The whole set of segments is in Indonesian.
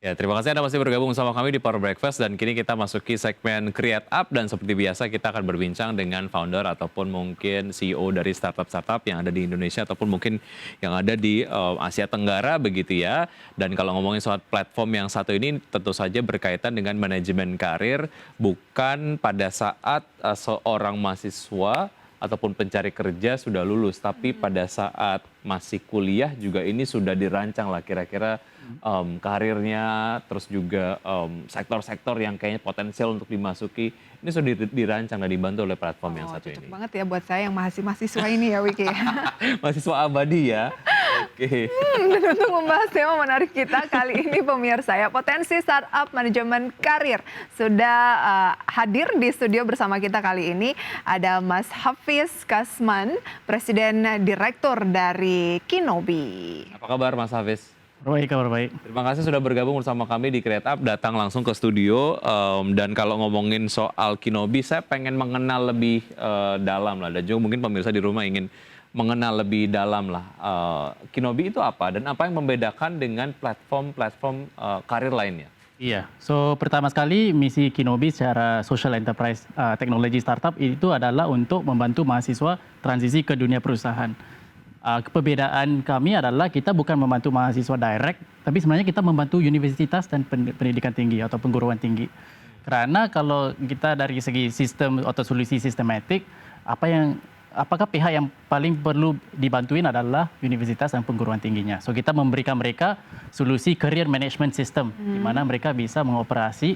Ya, terima kasih Anda masih bergabung sama kami di Power Breakfast dan kini kita masuki segmen Create Up dan seperti biasa kita akan berbincang dengan founder ataupun mungkin CEO dari startup-startup yang ada di Indonesia ataupun mungkin yang ada di Asia Tenggara begitu ya. Dan kalau ngomongin soal platform yang satu ini tentu saja berkaitan dengan manajemen karir bukan pada saat seorang mahasiswa ataupun pencari kerja sudah lulus, tapi pada saat masih kuliah juga ini sudah dirancang lah kira-kira karirnya, terus juga sektor-sektor yang kayaknya potensial untuk dimasuki, ini sudah dirancang dan dibantu oleh platform yang Oh, satu cocok ini. banget ya buat saya yang masih mahasiswa ini ya, Wiki. Mahasiswa abadi ya. Oke. Dan untuk membahas tema menarik kita kali ini pemirsa ya, potensi startup manajemen karir. Sudah hadir di studio bersama kita kali ini ada Mas Hafiz Kasman, Presiden Direktur dari Kinobi. Apa kabar Mas Hafiz? Baik, kabar baik. Terima kasih sudah bergabung bersama kami di Create Up, datang langsung ke studio. Dan kalau ngomongin soal Kinobi, saya pengen mengenal lebih dalam lah. Dan juga mungkin pemirsa di rumah ingin mengenal lebih dalam lah. Kinobi itu apa dan apa yang membedakan dengan platform-platform karir lainnya? Iya, so pertama sekali misi Kinobi secara social enterprise teknologi startup itu adalah untuk membantu mahasiswa transisi ke dunia perusahaan. Perbedaan kami adalah kita bukan membantu mahasiswa direct, tapi sebenarnya kita membantu universitas dan pendidikan tinggi atau perguruan tinggi. Karena kalau kita dari segi sistem atau solusi sistematik, apakah pihak yang paling perlu dibantuin adalah universitas dan perguruan tingginya. So kita memberikan mereka solusi career management system, di mana mereka bisa mengoperasi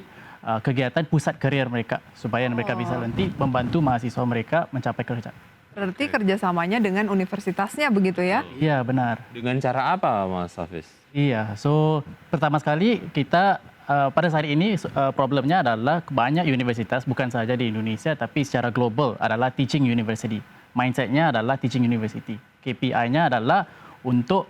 kegiatan pusat career mereka supaya mereka bisa nanti membantu mahasiswa mereka mencapai kerja. Berarti kerjasamanya dengan universitasnya begitu ya? Iya, benar. Dengan cara apa Mas Hafiz? Iya, so pertama sekali kita pada saat ini problemnya adalah banyak universitas bukan saja di Indonesia tapi secara global adalah teaching university. Mindsetnya adalah teaching university. KPI-nya adalah untuk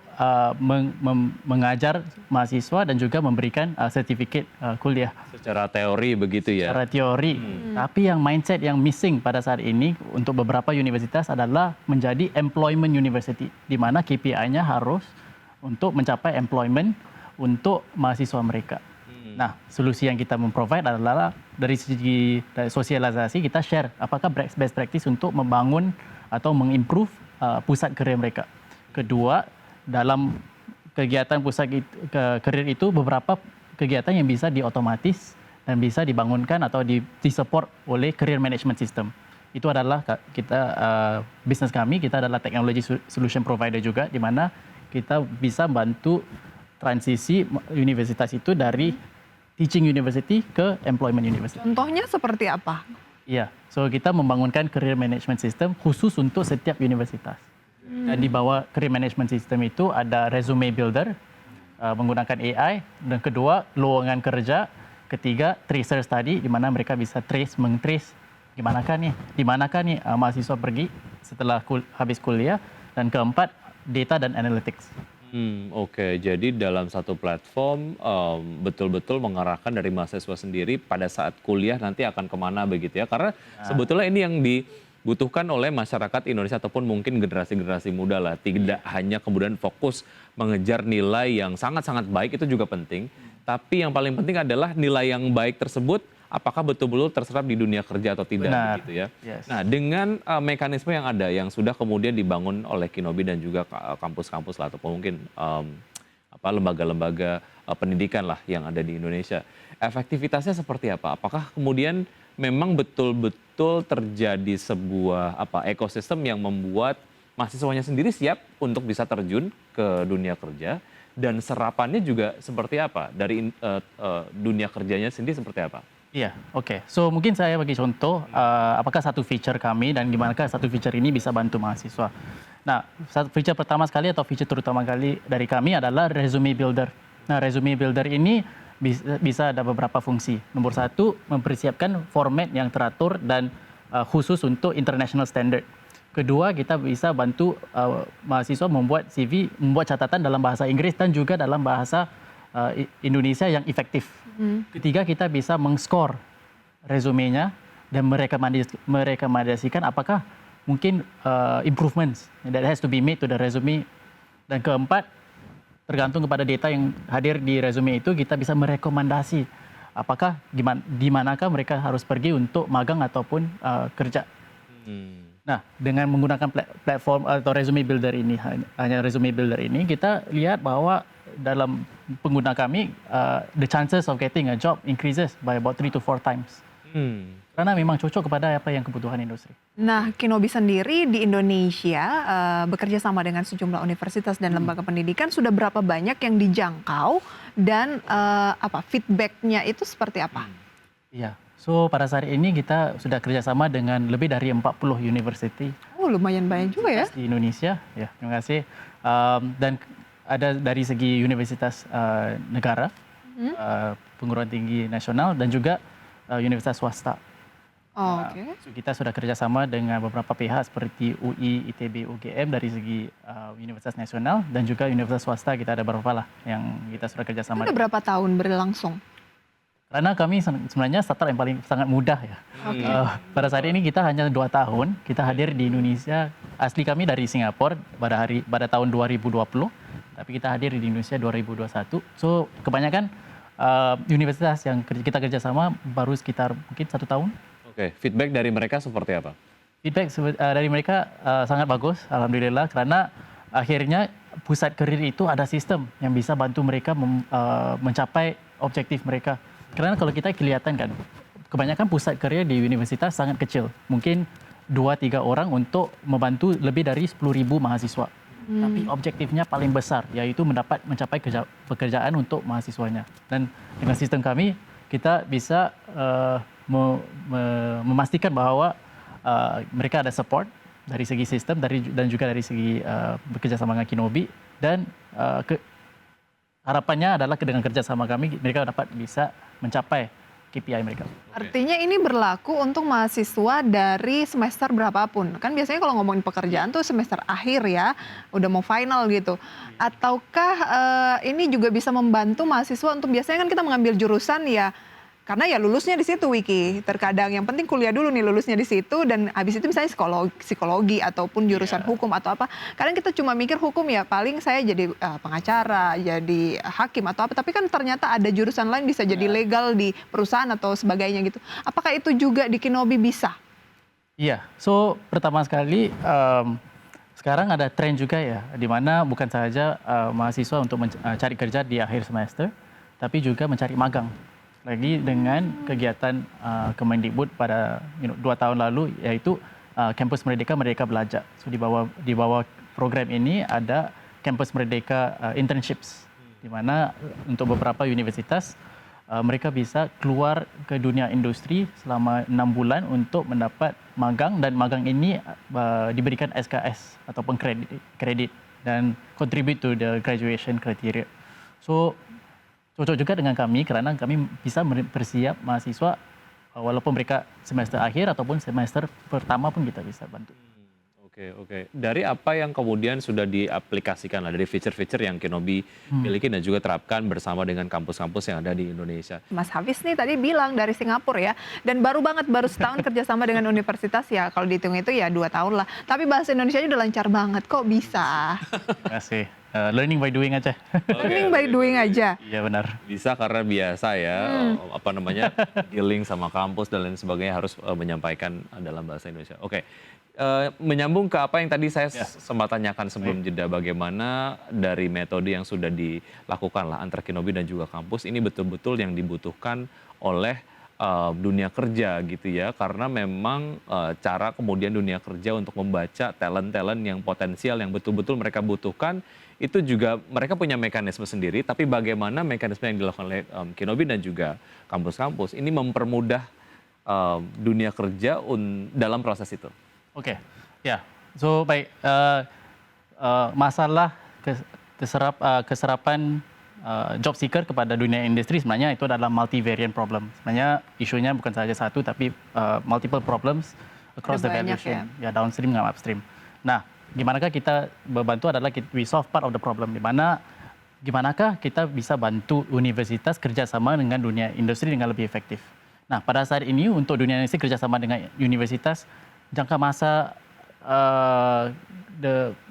mengajar mahasiswa dan juga memberikan sertifikat kuliah. Secara teori begitu ya? Secara teori. Tapi yang mindset yang missing pada saat ini untuk beberapa universitas adalah menjadi employment university, di mana KPI-nya harus untuk mencapai employment untuk mahasiswa mereka. Nah, solusi yang kita memprovide adalah dari segi sosialisasi kita share apakah best practice untuk membangun atau mengimprove pusat kerja mereka. Kedua, dalam kegiatan pusat karir itu beberapa kegiatan yang bisa diotomatis dan bisa dibangunkan atau disupport oleh career management system. Itu adalah kita bisnis kami, kita adalah technology solution provider juga di mana kita bisa bantu transisi universitas itu dari teaching university ke employment university. Contohnya seperti apa? Iya, so kita membangunkan career management system khusus untuk setiap universitas. Dan di bawah career management system itu ada resume builder menggunakan AI, dan kedua lowongan kerja, ketiga tracer study di mana mereka bisa mengtrace di manakah nih mahasiswa pergi setelah habis kuliah, dan keempat data dan analytics. Oke, jadi dalam satu platform betul-betul mengarahkan dari mahasiswa sendiri pada saat kuliah nanti akan kemana begitu ya. Karena sebetulnya ini yang dibutuhkan oleh masyarakat Indonesia ataupun mungkin generasi-generasi muda lah. Tidak hanya kemudian fokus mengejar nilai yang sangat-sangat baik, itu juga penting. Tapi yang paling penting adalah nilai yang baik tersebut apakah betul-betul terserap di dunia kerja atau tidak. Benar. Begitu ya. Yes. Nah, dengan mekanisme yang ada yang sudah kemudian dibangun oleh Kinobi dan juga kampus-kampus lah ataupun mungkin lembaga-lembaga pendidikan lah yang ada di Indonesia. Efektivitasnya seperti apa? Apakah kemudian memang betul-betul terjadi sebuah ekosistem yang membuat mahasiswanya sendiri siap untuk bisa terjun ke dunia kerja, dan serapannya juga seperti apa dari dunia kerjanya sendiri seperti apa? Iya, oke. So mungkin saya bagi contoh, apakah satu feature kami dan gimanakah satu feature ini bisa bantu mahasiswa. Nah, satu feature pertama sekali atau feature terutama kali dari kami adalah resume builder. Nah, resume builder ini bisa ada beberapa fungsi. Nomor satu, mempersiapkan format yang teratur dan khusus untuk international standard. Kedua, kita bisa bantu mahasiswa membuat CV, membuat catatan dalam bahasa Inggris dan juga dalam bahasa Indonesia yang efektif. Ketiga, kita bisa mengskor resumenya dan merekomendasikan apakah mungkin improvements that has to be made to the resume. Dan keempat, tergantung kepada data yang hadir di resume itu, kita bisa merekomendasi apakah di manakah mereka harus pergi untuk magang ataupun kerja. Nah, dengan menggunakan platform atau resume builder ini, hanya resume builder ini, kita lihat bahwa dalam pengguna kami, the chances of getting a job increases by about 3 to 4 times. Karena memang cocok kepada apa yang kebutuhan industri. Nah, Kinobi sendiri di Indonesia bekerja sama dengan sejumlah universitas dan lembaga pendidikan. Sudah berapa banyak yang dijangkau dan feedbacknya itu seperti apa? Iya, so pada saat ini kita sudah kerjasama dengan lebih dari 40 university. Oh, lumayan banyak juga ya. Di Indonesia, ya terima kasih. Dan ada dari segi universitas negara, perguruan tinggi nasional dan juga universitas swasta. Oh, oke. So kita sudah kerjasama dengan beberapa pihak seperti UI, ITB, UGM dari segi universitas nasional dan juga universitas swasta kita ada beberapa lah yang kita sudah kerjasama. Itu udah berapa tahun berlangsung? Karena kami sebenarnya startup yang paling sangat mudah ya. Pada saat ini kita hanya 2 tahun, kita hadir di Indonesia. Asli kami dari Singapura pada tahun 2020, tapi kita hadir di Indonesia 2021. So kebanyakan universitas yang kita kerjasama baru sekitar mungkin 1 tahun. Oke, feedback dari mereka seperti apa? Feedback dari mereka sangat bagus, alhamdulillah, karena akhirnya pusat karir itu ada sistem yang bisa bantu mereka mencapai objektif mereka. Karena kalau kita kelihatan kan, kebanyakan pusat karir di universitas sangat kecil, mungkin 2-3 orang untuk membantu lebih dari 10.000 mahasiswa. Tapi objektifnya paling besar, yaitu mencapai pekerjaan untuk mahasiswanya. Dan dengan sistem kami, kita bisa memastikan bahwa mereka ada support dari segi sistem dan juga dari segi bekerja sama dengan Kinobi, dan harapannya adalah dengan kerja sama kami mereka dapat bisa mencapai KPI mereka. Artinya ini berlaku untuk mahasiswa dari semester berapapun. Kan biasanya kalau ngomongin pekerjaan tuh semester akhir ya, udah mau final gitu. Ataukah ini juga bisa membantu mahasiswa untuk biasanya kan kita mengambil jurusan ya, karena ya lulusnya di situ, Wiki. Terkadang yang penting kuliah dulu nih, lulusnya di situ, dan habis itu misalnya psikologi ataupun jurusan hukum atau apa. Kadang kita cuma mikir hukum ya, paling saya jadi pengacara, jadi hakim atau apa. Tapi kan ternyata ada jurusan lain bisa jadi legal di perusahaan atau sebagainya gitu. Apakah itu juga di Kinobi bisa? Iya, so pertama sekali sekarang ada tren juga ya, di mana bukan saja mahasiswa untuk mencari kerja di akhir semester, tapi juga mencari magang. Lagi dengan kegiatan Kemendikbud pada 2 tahun lalu, yaitu Kampus Merdeka Belajar. So di bawah program ini ada Kampus Merdeka Internships, di mana untuk beberapa universitas mereka bisa keluar ke dunia industri selama 6 bulan untuk mendapat magang, dan magang ini diberikan SKS ataupun kredit dan contribute to the graduation criteria. So cocok juga dengan kami karena kami bisa bersiap mahasiswa walaupun mereka semester akhir ataupun semester pertama pun kita bisa bantu. Oke. Dari apa yang kemudian sudah diaplikasikan lah, dari fitur-fitur yang Kinobi miliki dan juga terapkan bersama dengan kampus-kampus yang ada di Indonesia. Mas Hafiz nih tadi bilang dari Singapura ya, dan baru setahun kerjasama dengan universitas ya, kalau dihitung itu ya 2 tahun lah. Tapi bahasa Indonesianya udah lancar banget, kok bisa? Terima kasih. Learning by doing aja. Learning by doing aja. Iya benar. Bisa karena biasa ya, dealing sama kampus dan lain sebagainya harus menyampaikan dalam bahasa Indonesia. Oke. Menyambung ke apa yang tadi saya sempat tanyakan sebelum jeda, bagaimana dari metode yang sudah dilakukan lah antar Kinobi dan juga kampus ini betul-betul yang dibutuhkan oleh dunia kerja gitu ya, karena memang cara kemudian dunia kerja untuk membaca talent-talent yang potensial yang betul-betul mereka butuhkan itu juga mereka punya mekanisme sendiri, tapi bagaimana mekanisme yang dilakukan oleh Kinobi dan juga kampus-kampus ini mempermudah dunia kerja dalam proses itu. Oke, ya. So baik, masalah keserapan job seeker kepada dunia industri sebenarnya itu adalah multivariant problem. Sebenarnya isunya bukan saja satu, tapi multiple problems across the value chain, ya downstream dan upstream. Nah, gimanakah kita membantu adalah we solve part of the problem, gimanakah kita bisa bantu universitas kerjasama dengan dunia industri dengan lebih efektif. Nah, pada saat ini untuk dunia industri kerjasama dengan universitas, jangka masa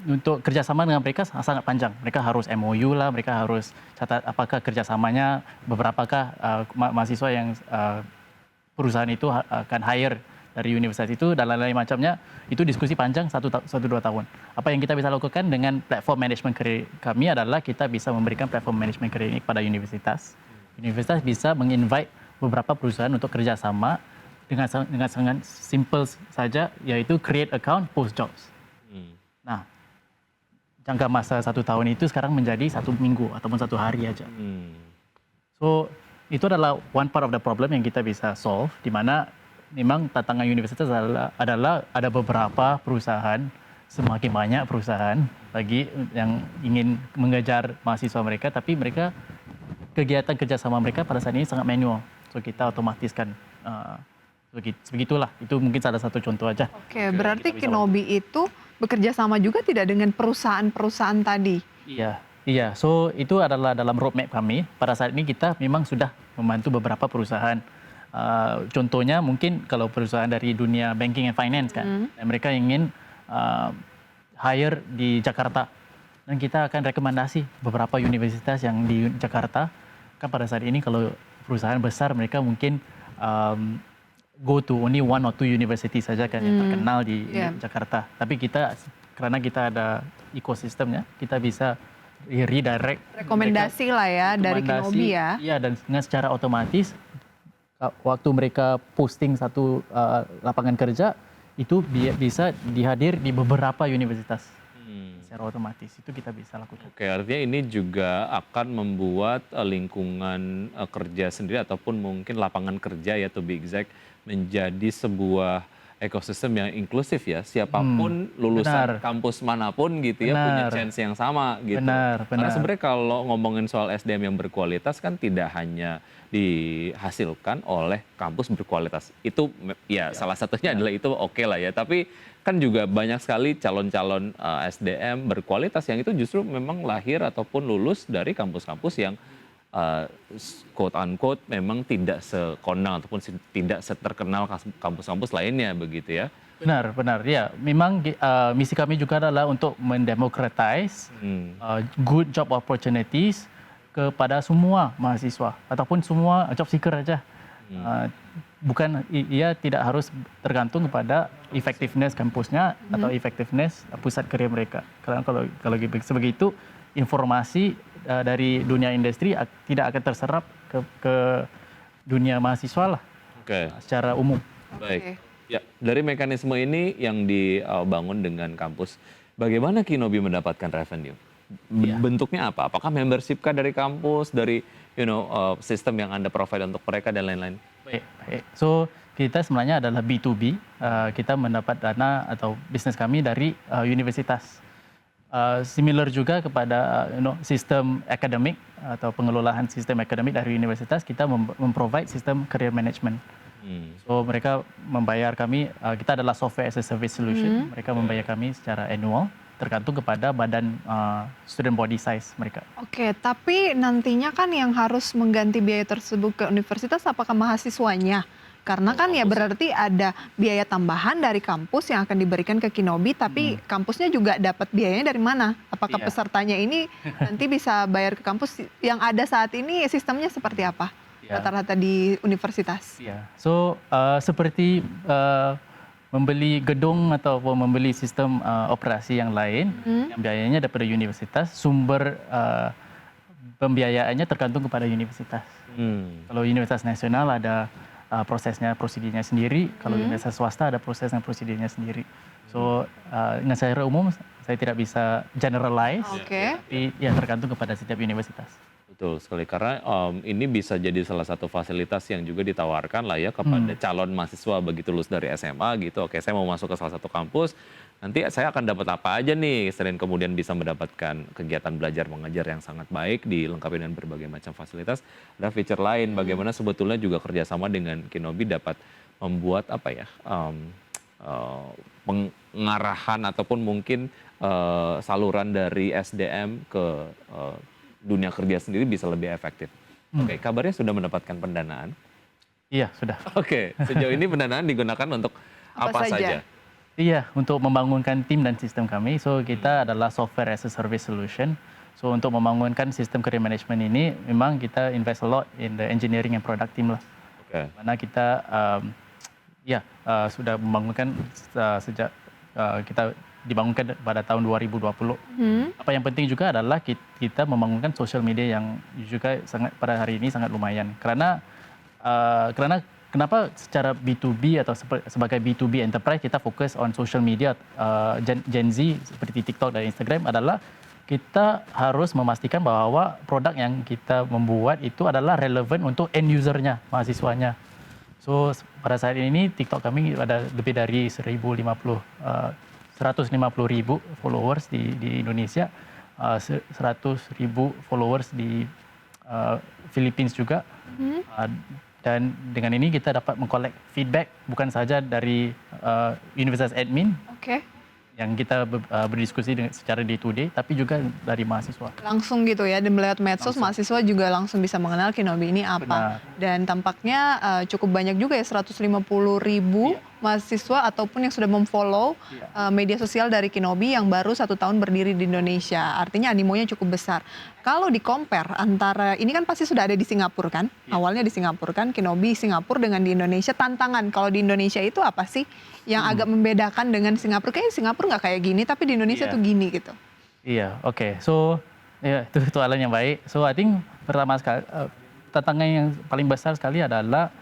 untuk kerjasama dengan mereka sangat panjang. Mereka harus MOU lah, mereka harus catat apakah kerjasamanya, beberapakah mahasiswa yang perusahaan itu akan hire dari universitas itu dan lain-lain macamnya. Itu diskusi panjang 1-2 tahun. Apa yang kita bisa lakukan dengan platform management career kami adalah kita bisa memberikan platform management career ini kepada universitas. Universitas bisa menginvite beberapa perusahaan untuk kerjasama dengan sangat simple saja, yaitu create account, post jobs. Nah, jangka masa 1 tahun itu sekarang menjadi 1 minggu ataupun 1 hari aja. So, itu adalah one part of the problem yang kita bisa solve, di mana memang tantangan universitas adalah ada beberapa perusahaan, semakin banyak perusahaan lagi yang ingin mengejar mahasiswa mereka, tapi mereka kegiatan kerjasama mereka pada saat ini sangat manual. So, kita otomatiskan. Begitulah, itu mungkin salah satu contoh aja. Oke, berarti Kinobi itu bekerja sama juga tidak dengan perusahaan-perusahaan tadi? Iya. So itu adalah dalam roadmap kami. Pada saat ini kita memang sudah membantu beberapa perusahaan. Contohnya mungkin kalau perusahaan dari dunia banking and finance kan, dan mereka ingin hire di Jakarta, dan kita akan rekomendasi beberapa universitas yang di Jakarta. Kan pada saat ini kalau perusahaan besar mereka mungkin go to only 1 or 2 university saja kan yang terkenal di Jakarta. Tapi kita, karena kita ada ekosistemnya, kita bisa redirect rekomendasi lah ya dari Kinobi ya. Iya, dan dengan secara otomatis waktu mereka posting satu lapangan kerja itu bisa dihadir di beberapa universitas. Secara otomatis itu kita bisa lakukan. Oke, artinya ini juga akan membuat lingkungan kerja sendiri ataupun mungkin lapangan kerja ya to be exact menjadi sebuah ekosistem yang inklusif ya. Siapapun lulusan kampus manapun gitu ya punya chance yang sama gitu. Karena sebenarnya kalau ngomongin soal SDM yang berkualitas kan tidak hanya dihasilkan oleh kampus berkualitas. Itu ya salah satunya adalah itu oke lah ya. Tapi kan juga banyak sekali calon-calon SDM berkualitas yang itu justru memang lahir ataupun lulus dari kampus-kampus yang quote unquote memang tidak sekondang ataupun tidak seterkenal kampus-kampus lainnya begitu ya. Benar ya. Memang misi kami juga adalah untuk mendemocratize good job opportunities kepada semua mahasiswa ataupun semua job seeker aja. Bukan, ia tidak harus tergantung kepada effectiveness kampusnya atau effectiveness pusat kerja mereka. Karena kalau begitu informasi dari dunia industri tidak akan terserap ke dunia mahasiswa lah secara umum. Baik. Ya, dari mekanisme ini yang dibangun dengan kampus, bagaimana Kinobi mendapatkan revenue? Bentuknya apa? Apakah membership kah dari kampus, dari sistem yang Anda provide untuk mereka dan lain-lain? Baik. So kita sebenarnya adalah B2B. Kita mendapat dana atau bisnis kami dari universitas. Similar juga kepada sistem akademik atau pengelolaan sistem akademik dari universitas, kita memprovide sistem career management. So mereka membayar kami, kita adalah software as a service solution. Mereka membayar kami secara annual, tergantung kepada badan student body size mereka. Oke, tapi nantinya kan yang harus mengganti biaya tersebut ke universitas apakah mahasiswanya? Karena kan ya berarti ada biaya tambahan dari kampus yang akan diberikan ke Kinobi, tapi kampusnya juga dapat biayanya dari mana? Apakah pesertanya ini nanti bisa bayar ke kampus yang ada saat ini, sistemnya seperti apa? Rata-rata di universitas. So seperti membeli gedung ataupun membeli sistem operasi yang lain, yang biayanya daripada universitas, sumber pembiayaannya tergantung kepada universitas. Kalau universitas nasional ada prosedurnya sendiri, kalau universitas swasta ada proses dan prosedurnya sendiri. So dengan secara umum saya tidak bisa generalize, tapi ya tergantung kepada setiap universitas. Betul sekali, karena ini bisa jadi salah satu fasilitas yang juga ditawarkan lah ya kepada calon mahasiswa begitu lulus dari SMA gitu. Oke, saya mau masuk ke salah satu kampus, nanti saya akan dapat apa aja nih, selain kemudian bisa mendapatkan kegiatan belajar mengajar yang sangat baik dilengkapi dengan berbagai macam fasilitas, ada feature lain bagaimana sebetulnya juga kerjasama dengan Kinobi dapat membuat apa ya pengarahan ataupun mungkin saluran dari SDM ke dunia kerja sendiri bisa lebih efektif. Oke, kabarnya sudah mendapatkan pendanaan? Iya, sudah. Oke, sejauh ini pendanaan digunakan untuk apa saja? Iya, untuk membangunkan tim dan sistem kami. So, kita adalah software as a service solution. So, untuk membangunkan sistem career management ini, memang kita invest a lot in the engineering and product team lah. Oke. Mana kita sudah membangunkan sejak kita dibangunkan pada tahun 2020. Apa yang penting juga adalah kita membangunkan social media yang juga sangat pada hari ini sangat lumayan. Karena kenapa secara B2B atau sebagai B2B enterprise kita fokus on social media Gen Z seperti TikTok dan Instagram adalah kita harus memastikan bahwa produk yang kita membuat itu adalah relevan untuk end usernya, mahasiswanya. So pada saat ini TikTok kami ada lebih dari 150 ribu followers di Indonesia, 100 ribu followers di Philippines juga. Dan dengan ini kita dapat mengkolek feedback bukan saja dari Universitas Admin yang kita berdiskusi secara day to day, tapi juga dari mahasiswa. Langsung gitu ya, dan melihat medsos mahasiswa juga langsung bisa mengenal Kinobi ini apa. Benar. Dan tampaknya cukup banyak juga ya, 150 ribu mahasiswa ataupun yang sudah memfollow media sosial dari Kinobi yang baru 1 tahun berdiri di Indonesia. Artinya animonya cukup besar. Kalau di-compare antara, ini kan pasti sudah ada di Singapura kan? Awalnya di Singapura kan, Kinobi Singapura dengan di Indonesia, tantangan kalau di Indonesia itu apa sih yang agak membedakan dengan Singapura? Kayaknya Singapura nggak kayak gini, tapi di Indonesia tuh gini gitu. Iya, oke. So, itu soalan yang baik. So, I think pertama sekali, tantangan yang paling besar sekali adalah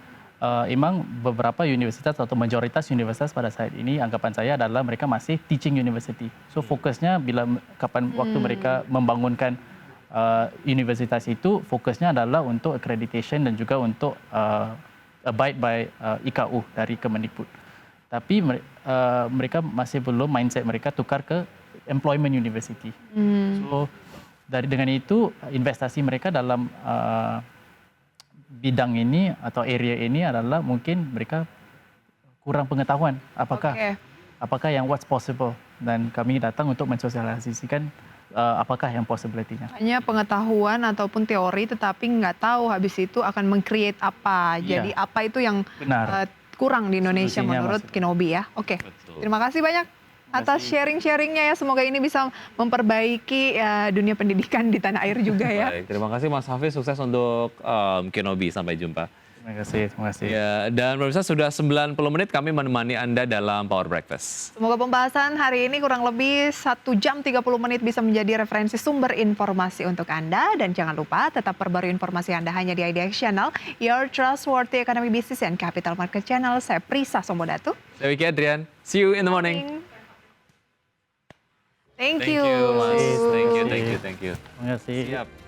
emang beberapa universitas atau mayoritas universitas pada saat ini anggapan saya adalah mereka masih teaching university. So, fokusnya kapan waktu mereka membangunkan universitas itu, fokusnya adalah untuk accreditation dan juga untuk abide by IKU dari Kemendikbud. Tapi mereka masih belum mindset mereka tukar ke employment university. So dengan itu investasi mereka dalam bidang ini atau area ini adalah mungkin mereka kurang pengetahuan apakah yang what's possible, dan kami datang untuk mensosialisasikan apakah yang possibility-nya. Hanya pengetahuan ataupun teori, tetapi nggak tahu habis itu akan meng-create apa. Jadi apa itu yang kurang di Indonesia menurut Kinobi ya. Oke. Terima kasih banyak atas sharing-sharingnya ya. Semoga ini bisa memperbaiki dunia pendidikan di tanah air juga ya. Baik, terima kasih Mas Hafiz, sukses untuk Kinobi. Sampai jumpa. Terima kasih. Ya, dan pemirsa sudah 90 menit kami menemani Anda dalam Power Breakfast. Semoga pembahasan hari ini kurang lebih 1 jam 30 menit bisa menjadi referensi sumber informasi untuk Anda. Dan jangan lupa tetap perbarui informasi Anda hanya di IDX Channel, Your Trustworthy Economy Business and Capital Market Channel. Saya Prisa Somodatu. Saya Wiki Adrian. See you in the morning. Thank you. Mas. Thank you. Terima kasih. Siap.